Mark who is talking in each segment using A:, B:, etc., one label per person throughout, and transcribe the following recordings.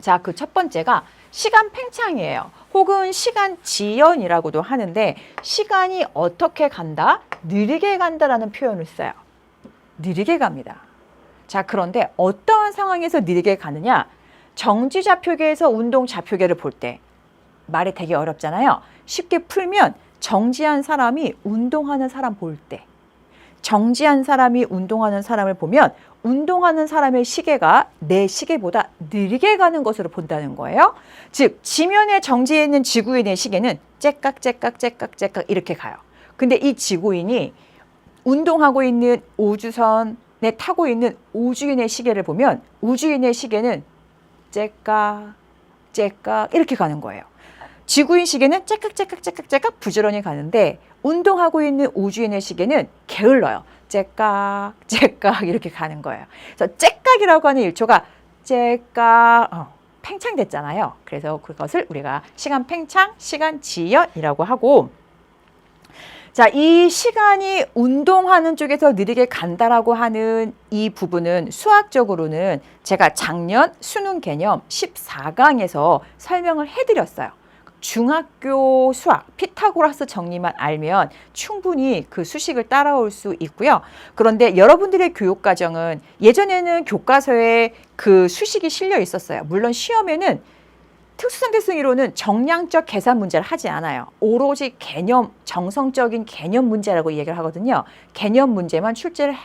A: 자, 그 첫 번째가 시간 팽창이에요. 혹은 시간 지연이라고도 하는데 시간이 어떻게 간다? 느리게 간다라는 표현을 써요. 느리게 갑니다. 자, 그런데 어떠한 상황에서 느리게 가느냐? 정지 좌표계에서 운동 좌표계를 볼 때 말이 되게 어렵잖아요. 쉽게 풀면 정지한 사람이 운동하는 사람 볼 때, 정지한 사람이 운동하는 사람을 보면 운동하는 사람의 시계가 내 시계보다 느리게 가는 것으로 본다는 거예요. 즉 지면에 정지해 있는 지구인의 시계는 째깍째깍째깍째깍 이렇게 가요. 근데 이 지구인이 운동하고 있는 우주선에 타고 있는 우주인의 시계를 보면 우주인의 시계는 째깍 째깍 이렇게 가는 거예요. 지구인 시계는 째깍째깍째깍째깍 부지런히 가는데 운동하고 있는 우주인의 시계는 게을러요. 째깍 째깍 이렇게 가는 거예요. 그래서 째깍이라고 하는 일초가 째깍 팽창됐잖아요. 그래서 그것을 우리가 시간 팽창, 시간 지연이라고 하고, 자, 이 시간이 운동하는 쪽에서 느리게 간다라고 하는 이 부분은 수학적으로는 제가 작년 수능 개념 14강에서 설명을 해드렸어요. 중학교 수학, 피타고라스 정리만 알면 충분히 그 수식을 따라올 수 있고요. 그런데 여러분들의 교육과정은 예전에는 교과서에 그 수식이 실려 있었어요. 물론 시험에는 특수상대성 이론은 정량적 계산 문제를 하지 않아요. 오로지 개념, 정성적인 개념 문제라고 얘기를 하거든요. 개념 문제만 출제를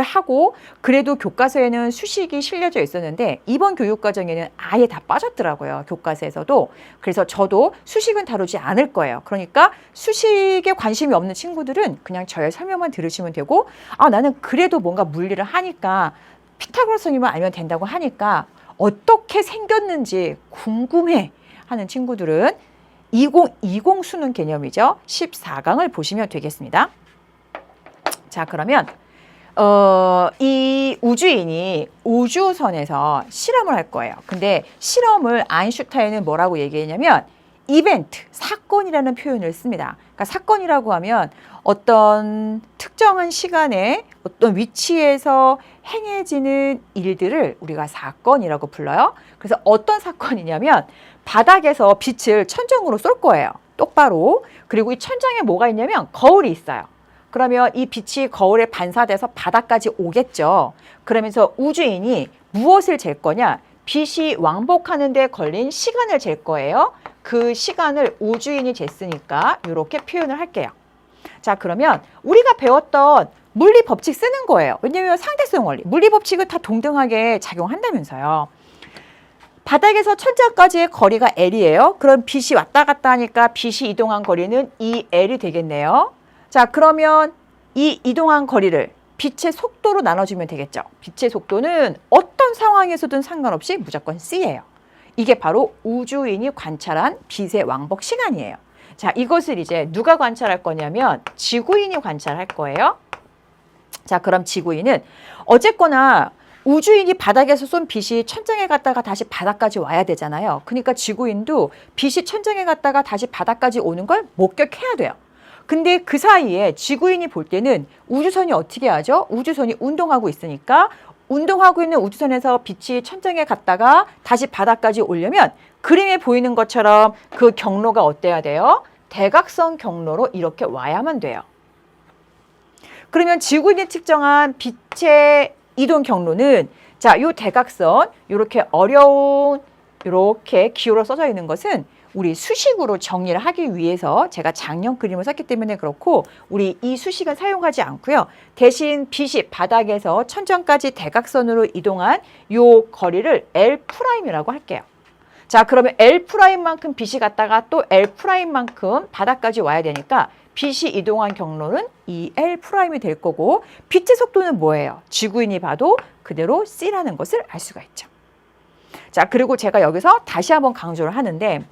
A: 하고 그래도 교과서에는 수식이 실려져 있었는데 이번 교육과정에는 아예 다 빠졌더라고요. 교과서에서도. 그래서 저도 수식은 다루지 않을 거예요. 그러니까 수식에 관심이 없는 친구들은 그냥 저의 설명만 들으시면 되고, 아, 나는 그래도 뭔가 물리를 하니까 피타고라스 정리만 알면 된다고 하니까 어떻게 생겼는지 궁금해 하는 친구들은 2020 수능 개념이죠. 14강을 보시면 되겠습니다. 자, 그러면 이 우주인이 우주선에서 실험을 할 거예요. 근데 실험을 아인슈타인은 뭐라고 얘기했냐면 이벤트, 사건이라는 표현을 씁니다. 그러니까 사건이라고 하면 어떤 특정한 시간에 어떤 위치에서 행해지는 일들을 우리가 사건이라고 불러요. 그래서 어떤 사건이냐면 바닥에서 빛을 천정으로 쏠 거예요. 똑바로. 그리고 이 천장에 뭐가 있냐면 거울이 있어요. 그러면 이 빛이 거울에 반사돼서 바닥까지 오겠죠. 그러면서 우주인이 무엇을 잴 거냐? 빛이 왕복하는 데 걸린 시간을 잴 거예요. 그 시간을 우주인이 쟀으니까 이렇게 표현을 할게요. 자, 그러면 우리가 배웠던 물리 법칙 쓰는 거예요. 왜냐하면 상대성 원리, 물리 법칙은 다 동등하게 작용한다면서요. 바닥에서 천장까지의 거리가 L이에요. 그럼 빛이 왔다 갔다 하니까 빛이 이동한 거리는 2L이 되겠네요. 자, 그러면 이 이동한 거리를 빛의 속도로 나눠주면 되겠죠. 빛의 속도는 어떤 상황에서든 상관없이 무조건 C예요. 이게 바로 우주인이 관찰한 빛의 왕복 시간이에요. 자, 이것을 이제 누가 관찰할 거냐면 지구인이 관찰할 거예요. 자, 그럼 지구인은 어쨌거나 우주인이 바닥에서 쏜 빛이 천장에 갔다가 다시 바닥까지 와야 되잖아요. 그러니까 지구인도 빛이 천장에 갔다가 다시 바닥까지 오는 걸 목격해야 돼요. 근데 그 사이에 지구인이 볼 때는 우주선이 어떻게 하죠? 우주선이 운동하고 있으니까 운동하고 있는 우주선에서 빛이 천장에 갔다가 다시 바닥까지 오려면 그림에 보이는 것처럼 그 경로가 어때야 돼요? 대각선 경로로 이렇게 와야만 돼요. 그러면 지구인이 측정한 빛의 이동 경로는 자, 요 대각선 이렇게 어려운 이렇게 기호로 써져 있는 것은 우리 수식으로 정리를 하기 위해서 제가 작년 그림을 썼기 때문에 그렇고 우리 이 수식은 사용하지 않고요. 대신 빛이 바닥에서 천장까지 대각선으로 이동한 요 거리를 L'이라고 할게요. 자, 그러면 L'만큼 빛이 갔다가 또 L'만큼 바닥까지 와야 되니까 빛이 이동한 경로는 이 L'이 될 거고 빛의 속도는 뭐예요? 지구인이 봐도 그대로 C라는 것을 알 수가 있죠. 자, 그리고 제가 여기서 다시 한번 강조를 하는데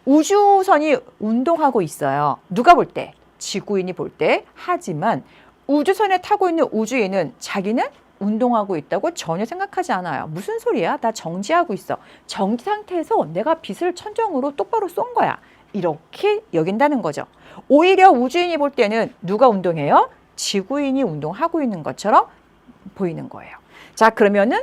A: 우주선이 운동하고 있어요. 누가 볼 때? 지구인이 볼 때. 하지만 우주선에 타고 있는 우주인은 자기는 운동하고 있다고 전혀 생각하지 않아요. 무슨 소리야? 나 정지하고 있어. 정지 상태에서 내가 빛을 천정으로 똑바로 쏜 거야. 이렇게 여긴다는 거죠. 오히려 우주인이 볼 때는 누가 운동해요? 지구인이 운동하고 있는 것처럼 보이는 거예요. 자, 그러면은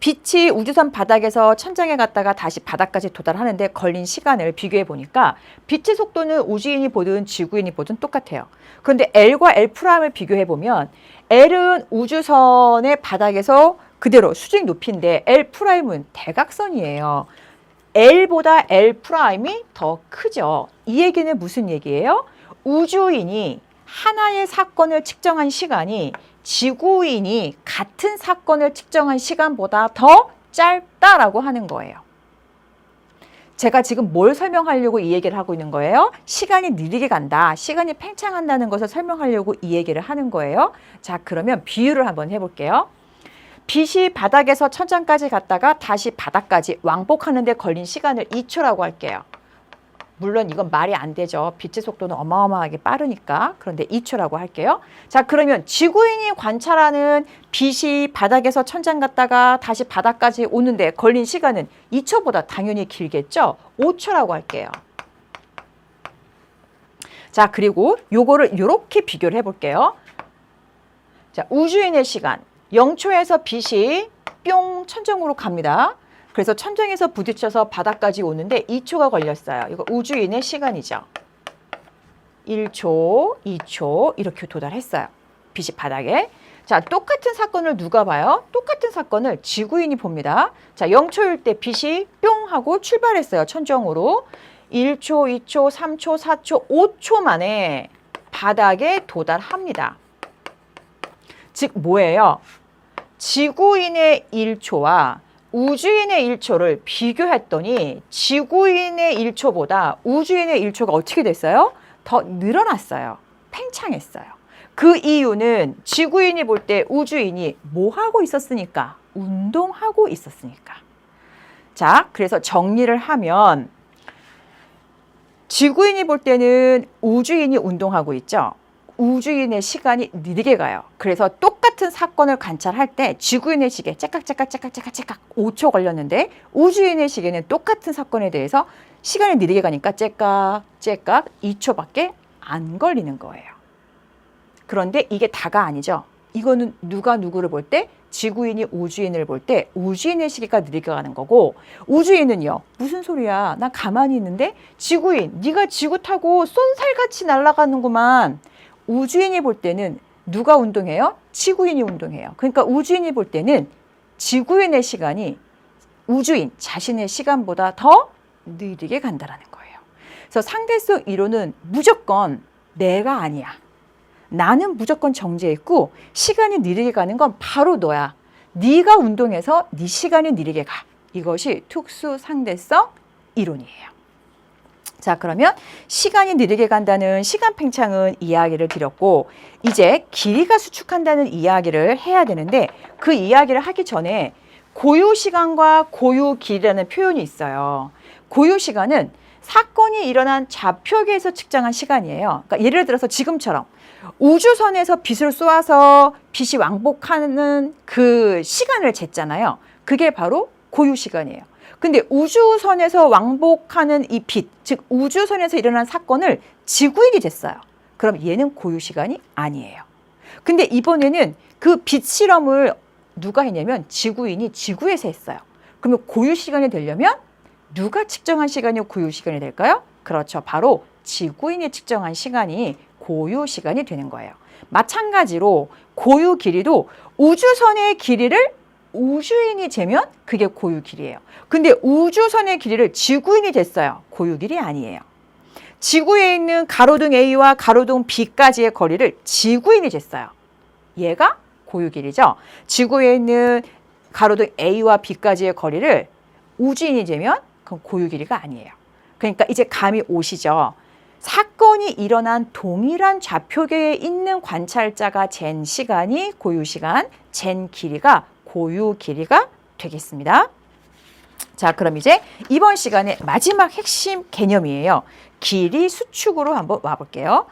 A: 빛이 우주선 바닥에서 천장에 갔다가 다시 바닥까지 도달하는데 걸린 시간을 비교해 보니까 빛의 속도는 우주인이 보든 지구인이 보든 똑같아요. 그런데 L과 L'을 비교해 보면 L은 우주선의 바닥에서 그대로 수직 높이인데 L'은 대각선이에요. L보다 L'이 더 크죠. 이 얘기는 무슨 얘기예요? 우주인이 하나의 사건을 측정한 시간이 지구인이 같은 사건을 측정한 시간보다 더 짧다라고 하는 거예요. 제가 지금 뭘 설명하려고 이 얘기를 하고 있는 거예요? 시간이 느리게 간다, 시간이 팽창한다는 것을 설명하려고 이 얘기를 하는 거예요. 자, 그러면 비유를 한번 해볼게요. 빛이 바닥에서 천장까지 갔다가 다시 바닥까지 왕복하는 데 걸린 시간을 2초라고 할게요. 물론 이건 말이 안 되죠. 빛의 속도는 어마어마하게 빠르니까. 그런데 2초라고 할게요. 자, 그러면 지구인이 관찰하는 빛이 바닥에서 천장 갔다가 다시 바닥까지 오는데 걸린 시간은 2초보다 당연히 길겠죠. 5초라고 할게요. 자, 그리고 요거를 이렇게 비교를 해볼게요. 자, 우주인의 시간 0초에서 빛이 뿅 천정으로 갑니다. 그래서 천장에서 부딪혀서 바닥까지 오는데 2초가 걸렸어요. 이거 우주인의 시간이죠. 1초, 2초 이렇게 도달했어요. 빛이 바닥에. 자, 똑같은 사건을 누가 봐요? 똑같은 사건을 지구인이 봅니다. 자, 0초일 때 빛이 뿅 하고 출발했어요. 천정으로. 1초, 2초, 3초, 4초, 5초 만에 바닥에 도달합니다. 즉 뭐예요? 지구인의 1초와 우주인의 1초를 비교했더니 지구인의 1초보다 우주인의 1초가 어떻게 됐어요? 더 늘어났어요. 팽창했어요. 그 이유는 지구인이 볼 때 우주인이 뭐 하고 있었으니까? 운동하고 있었으니까. 자, 그래서 정리를 하면 지구인이 볼 때는 우주인이 운동하고 있죠. 우주인의 시간이 느리게 가요. 그래서 똑같은 사건을 관찰할 때 지구인의 시계 째깍째깍 5초 걸렸는데 우주인의 시계는 똑같은 사건에 대해서 시간이 느리게 가니까 째깍 2초밖에 안 걸리는 거예요. 그런데 이게 다가 아니죠. 이거는 누가 누구를 볼 때 지구인이 우주인을 볼 때 우주인의 시계가 느리게 가는 거고 우주인은요. 무슨 소리야. 나 가만히 있는데 지구인 네가 지구 타고 쏜살같이 날아가는구만. 우주인이 볼 때는 누가 운동해요? 지구인이 운동해요. 그러니까 우주인이 볼 때는 지구인의 시간이 우주인 자신의 시간보다 더 느리게 간다는 거예요. 그래서 상대성 이론은 무조건 내가 아니야. 나는 무조건 정지해 있고 시간이 느리게 가는 건 바로 너야. 네가 운동해서 네 시간이 느리게 가. 이것이 특수 상대성 이론이에요. 자, 그러면 시간이 느리게 간다는 시간 팽창은 이야기를 드렸고 이제 길이가 수축한다는 이야기를 해야 되는데 그 이야기를 하기 전에 고유 시간과 고유 길이라는 표현이 있어요. 고유 시간은 사건이 일어난 좌표계에서 측정한 시간이에요. 그러니까 예를 들어서 지금처럼 우주선에서 빛을 쏘아서 빛이 왕복하는 그 시간을 쟀잖아요. 그게 바로 고유 시간이에요. 근데 우주선에서 왕복하는 이 빛, 즉 우주선에서 일어난 사건을 지구인이 쟀어요. 그럼 얘는 고유 시간이 아니에요. 근데 이번에는 그 빛 실험을 누가 했냐면 지구인이 지구에서 했어요. 그러면 고유 시간이 되려면 누가 측정한 시간이 고유 시간이 될까요? 그렇죠. 바로 지구인이 측정한 시간이 고유 시간이 되는 거예요. 마찬가지로 고유 길이도 우주선의 길이를 우주인이 재면 그게 고유 길이에요. 근데 우주선의 길이를 지구인이 쟀어요. 고유 길이 아니에요. 지구에 있는 가로등 A와 가로등 B까지의 거리를 지구인이 쟀어요. 얘가 고유 길이죠. 지구에 있는 가로등 A와 B까지의 거리를 우주인이 재면 그건 고유 길이가 아니에요. 그러니까 이제 감이 오시죠. 사건이 일어난 동일한 좌표계에 있는 관찰자가 잰 시간이 고유 시간, 잰 길이가 고유 길이가 되겠습니다. 자, 그럼 이제 이번 시간의 마지막 핵심 개념이에요. 길이 수축으로 한번 와볼게요.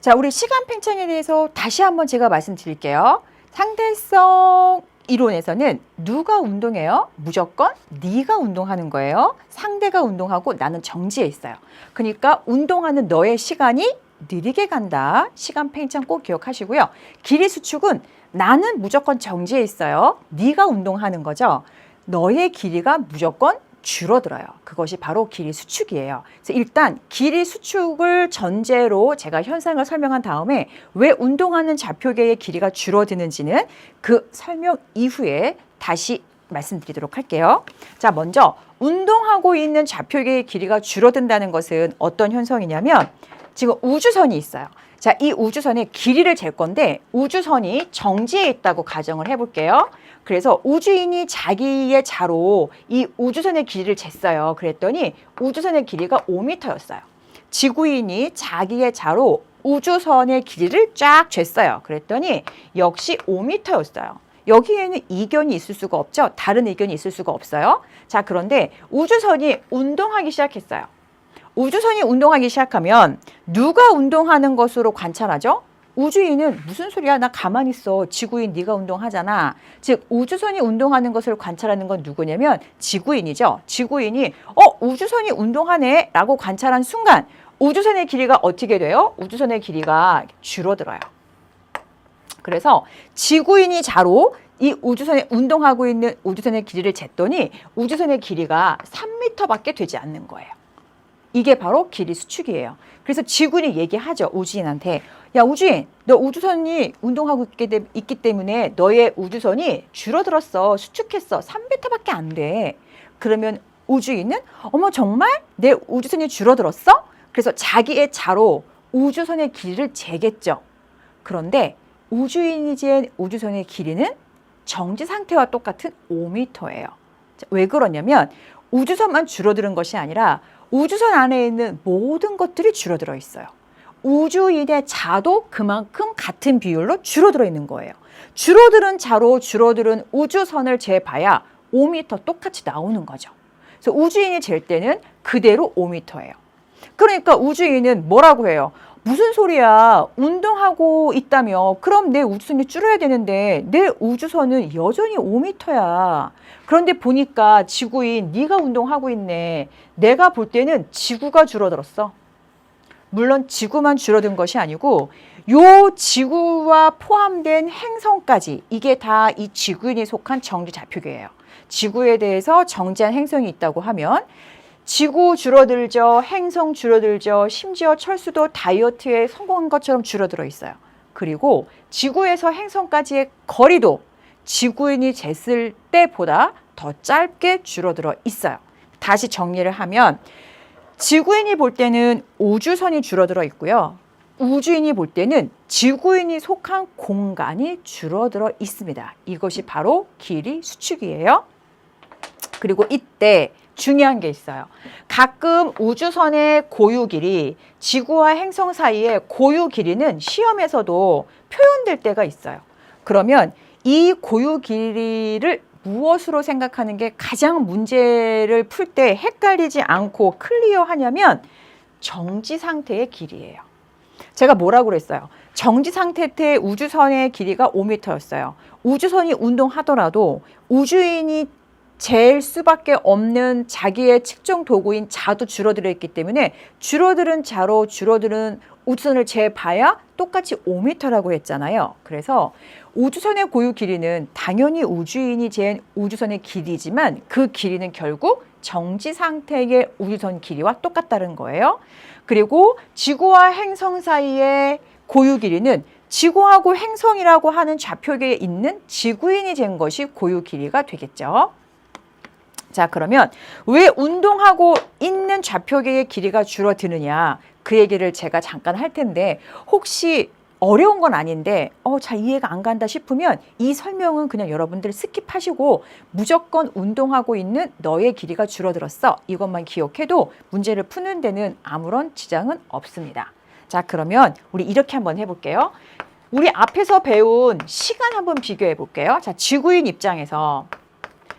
A: 자, 우리 시간 팽창에 대해서 다시 한번 제가 말씀드릴게요. 상대성 이론에서는 누가 운동해요? 무조건 네가 운동하는 거예요. 상대가 운동하고 나는 정지해 있어요. 그러니까 운동하는 너의 시간이 느리게 간다. 시간 팽창 꼭 기억하시고요. 길이 수축은 나는 무조건 정지해 있어요. 네가 운동하는 거죠. 너의 길이가 무조건 줄어들어요. 그것이 바로 길이 수축이에요. 그래서 일단 길이 수축을 전제로 제가 현상을 설명한 다음에 왜 운동하는 좌표계의 길이가 줄어드는지는 그 설명 이후에 다시 말씀드리도록 할게요. 자, 먼저 운동하고 있는 좌표계의 길이가 줄어든다는 것은 어떤 현상이냐면 지금 우주선이 있어요. 자, 이 우주선의 길이를 잴 건데 우주선이 정지해 있다고 가정을 해볼게요. 그래서 우주인이 자기의 자로 이 우주선의 길이를 쟀어요. 그랬더니 우주선의 길이가 5m였어요. 지구인이 자기의 자로 우주선의 길이를 쫙 쟀어요. 그랬더니 역시 5m였어요. 여기에는 이견이 있을 수가 없죠. 다른 의견이 있을 수가 없어요. 자, 그런데 우주선이 운동하기 시작했어요. 우주선이 운동하기 시작하면 누가 운동하는 것으로 관찰하죠? 우주인은 무슨 소리야? 나 가만히 있어. 지구인 네가 운동하잖아. 즉 우주선이 운동하는 것을 관찰하는 건 누구냐면 지구인이죠. 지구인이 우주선이 운동하네 라고 관찰한 순간 우주선의 길이가 어떻게 돼요? 우주선의 길이가 줄어들어요. 그래서 지구인이 자로 이 우주선에 운동하고 있는 우주선의 길이를 쟀더니 우주선의 길이가 3m밖에 되지 않는 거예요. 이게 바로 길이 수축이에요. 그래서 지구인이 얘기하죠. 우주인한테. 야, 우주인, 너 우주선이 운동하고 있기 때문에 너의 우주선이 줄어들었어. 수축했어. 3m밖에 안 돼. 그러면 우주인은 어머 정말? 내 우주선이 줄어들었어? 그래서 자기의 자로 우주선의 길이를 재겠죠. 그런데 우주인이 잰 우주선의 길이는 정지 상태와 똑같은 5m예요. 왜 그러냐면 우주선만 줄어드는 것이 아니라 우주선 안에 있는 모든 것들이 줄어들어 있어요. 우주인의 자도 그만큼 같은 비율로 줄어들어 있는 거예요. 줄어드는 자로 줄어드는 우주선을 재봐야 5m 똑같이 나오는 거죠. 그래서 우주인이 잴 때는 그대로 5m예요. 그러니까 우주인은 뭐라고 해요? 무슨 소리야? 운동하고 있다며. 그럼 내 우주선이 줄어야 되는데 내 우주선은 여전히 5m야. 그런데 보니까 지구인 네가 운동하고 있네. 내가 볼 때는 지구가 줄어들었어. 물론 지구만 줄어든 것이 아니고 요 지구와 포함된 행성까지 이게 다 이 지구인이 속한 정지 좌표계예요. 지구에 대해서 정지한 행성이 있다고 하면 지구 줄어들죠. 행성 줄어들죠. 심지어 철수도 다이어트에 성공한 것처럼 줄어들어 있어요. 그리고 지구에서 행성까지의 거리도 지구인이 쟀을 때보다 더 짧게 줄어들어 있어요. 다시 정리를 하면 지구인이 볼 때는 우주선이 줄어들어 있고요. 우주인이 볼 때는 지구인이 속한 공간이 줄어들어 있습니다. 이것이 바로 길이 수축이에요. 그리고 이때 중요한 게 있어요. 가끔 우주선의 고유 길이, 지구와 행성 사이의 고유 길이는 시험에서도 표현될 때가 있어요. 그러면 이 고유 길이를 무엇으로 생각하는 게 가장 문제를 풀 때 헷갈리지 않고 클리어하냐면 정지 상태의 길이에요. 제가 뭐라고 그랬어요? 정지 상태 때 우주선의 길이가 5m였어요. 우주선이 운동하더라도 우주인이 잴 수밖에 없는 자기의 측정 도구인 자도 줄어들어 있기 때문에 줄어드는 자로 줄어드는 우주선을 재봐야 똑같이 5m라고 했잖아요. 그래서 우주선의 고유 길이는 당연히 우주인이 잰 우주선의 길이지만 그 길이는 결국 정지 상태의 우주선 길이와 똑같다는 거예요. 그리고 지구와 행성 사이의 고유 길이는 지구하고 행성이라고 하는 좌표계에 있는 지구인이 잰 것이 고유 길이가 되겠죠. 자, 그러면 왜 운동하고 있는 좌표계의 길이가 줄어드느냐, 그 얘기를 제가 잠깐 할 텐데 혹시 어려운 건 아닌데 잘 이해가 안 간다 싶으면 이 설명은 그냥 여러분들 스킵하시고 무조건 운동하고 있는 너의 길이가 줄어들었어. 이것만 기억해도 문제를 푸는 데는 아무런 지장은 없습니다. 자, 그러면 우리 이렇게 한번 해볼게요. 우리 앞에서 배운 시간 한번 비교해 볼게요. 자, 지구인 입장에서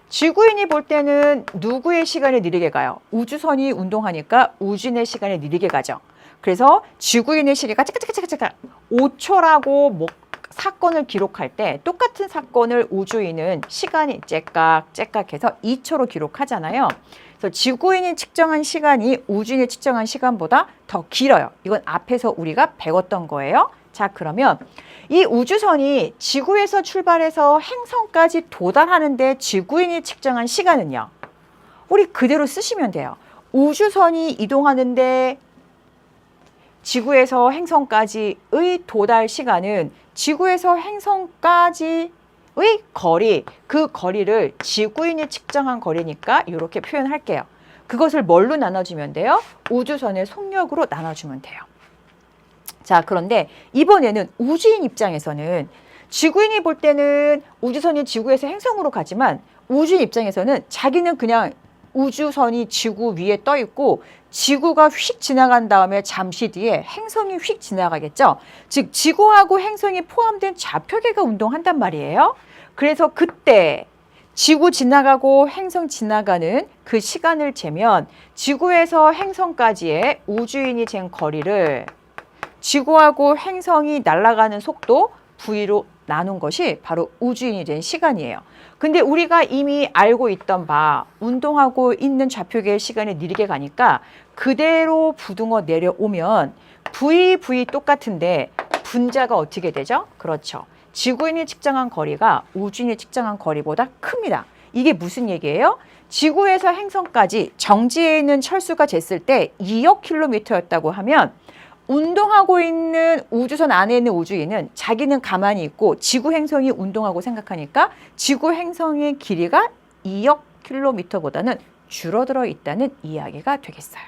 A: 지구인이 볼 때는 누구의 시간이 느리게 가요? 우주선이 운동하니까 우주인의 시간이 느리게 가죠. 그래서 지구인의 시계가 찌깍찌깍찌깍 5초라고 사건을 기록할 때 똑같은 사건을 우주인은 시간이 째깍째깍해서 2초로 기록하잖아요. 그래서 지구인이 측정한 시간이 우주인이 측정한 시간보다 더 길어요. 이건 앞에서 우리가 배웠던 거예요. 자, 그러면 이 우주선이 지구에서 출발해서 행성까지 도달하는데 지구인이 측정한 시간은요. 우리 그대로 쓰시면 돼요. 우주선이 이동하는데 지구에서 행성까지의 도달 시간은 지구에서 행성까지의 거리, 그 거리를 지구인이 측정한 거리니까 이렇게 표현할게요. 그것을 뭘로 나눠주면 돼요? 우주선의 속력으로 나눠주면 돼요. 자, 그런데 이번에는 우주인 입장에서는 지구인이 볼 때는 우주선이 지구에서 행성으로 가지만 우주인 입장에서는 자기는 그냥 우주선이 지구 위에 떠 있고 지구가 휙 지나간 다음에 잠시 뒤에 행성이 휙 지나가겠죠. 즉 지구하고 행성이 포함된 좌표계가 운동한단 말이에요. 그래서 그때 지구 지나가고 행성 지나가는 그 시간을 재면 지구에서 행성까지의 우주인이 잰 거리를 지구하고 행성이 날아가는 속도 V로 나눈 것이 바로 우주인이 된 시간이에요. 근데 우리가 이미 알고 있던 바 운동하고 있는 좌표계의 시간이 느리게 가니까 그대로 부등호 내려오면 V 똑같은데 분자가 어떻게 되죠? 그렇죠. 지구인이 측정한 거리가 우주인이 측정한 거리보다 큽니다. 이게 무슨 얘기예요? 지구에서 행성까지 정지해 있는 철수가 쟀을 때 2억 킬로미터였다고 하면 운동하고 있는 우주선 안에 있는 우주인은 자기는 가만히 있고 지구 행성이 운동하고 생각하니까 지구 행성의 길이가 2억 킬로미터보다는 줄어들어 있다는 이야기가 되겠어요.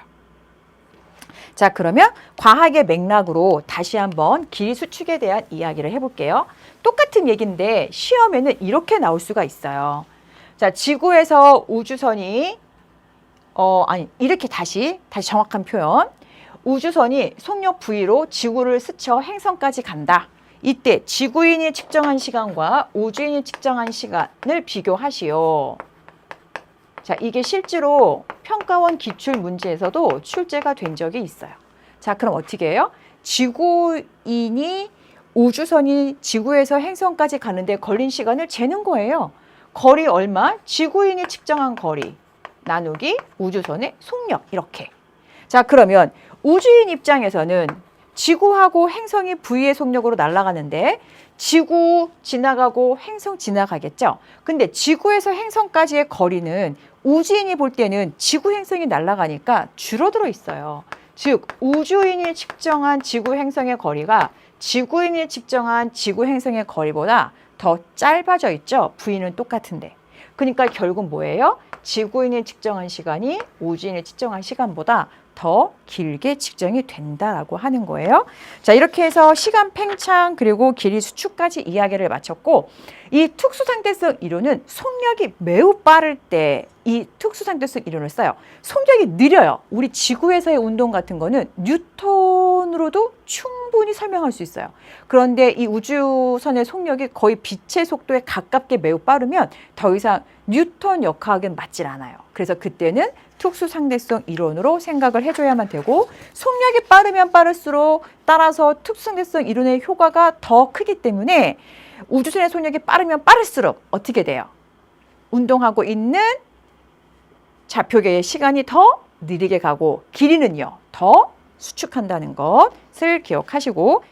A: 자, 그러면 과학의 맥락으로 다시 한번 길이 수축에 대한 이야기를 해볼게요. 똑같은 얘기인데 시험에는 이렇게 나올 수가 있어요. 자, 지구에서 우주선이 이렇게 다시 정확한 표현. 우주선이 속력 V로 지구를 스쳐 행성까지 간다. 이때 지구인이 측정한 시간과 우주인이 측정한 시간을 비교하시오. 자, 이게 실제로 평가원 기출 문제에서도 출제가 된 적이 있어요. 자, 그럼 어떻게 해요? 지구인이 우주선이 지구에서 행성까지 가는데 걸린 시간을 재는 거예요. 거리 얼마? 지구인이 측정한 거리 나누기 우주선의 속력 이렇게. 자, 그러면 우주인 입장에서는 지구하고 행성이 V의 속력으로 날아가는데 지구 지나가고 행성 지나가겠죠. 근데 지구에서 행성까지의 거리는 우주인이 볼 때는 지구 행성이 날아가니까 줄어들어 있어요. 즉 우주인이 측정한 지구 행성의 거리가 지구인이 측정한 지구 행성의 거리보다 더 짧아져 있죠. V는 똑같은데. 그러니까 결국 뭐예요? 지구인이 측정한 시간이 우주인이 측정한 시간보다 더 길게 측정이 된다라고 하는 거예요. 자, 이렇게 해서 시간 팽창 그리고 길이 수축까지 이야기를 마쳤고 이 특수상대성 이론은 속력이 매우 빠를 때 이 특수상대성 이론을 써요. 속력이 느려요. 우리 지구에서의 운동 같은 거는 뉴턴으로도 충분히 설명할 수 있어요. 그런데 이 우주선의 속력이 거의 빛의 속도에 가깝게 매우 빠르면 더 이상 뉴턴 역학은 맞질 않아요. 그래서 그때는 특수상대성 이론으로 생각을 해줘야만 되고 속력이 빠르면 빠를수록 따라서 특수상대성 이론의 효과가 더 크기 때문에 우주선의 속력이 빠르면 빠를수록 어떻게 돼요? 운동하고 있는 좌표계의 시간이 더 느리게 가고 길이는요 더 수축한다는 것을 기억하시고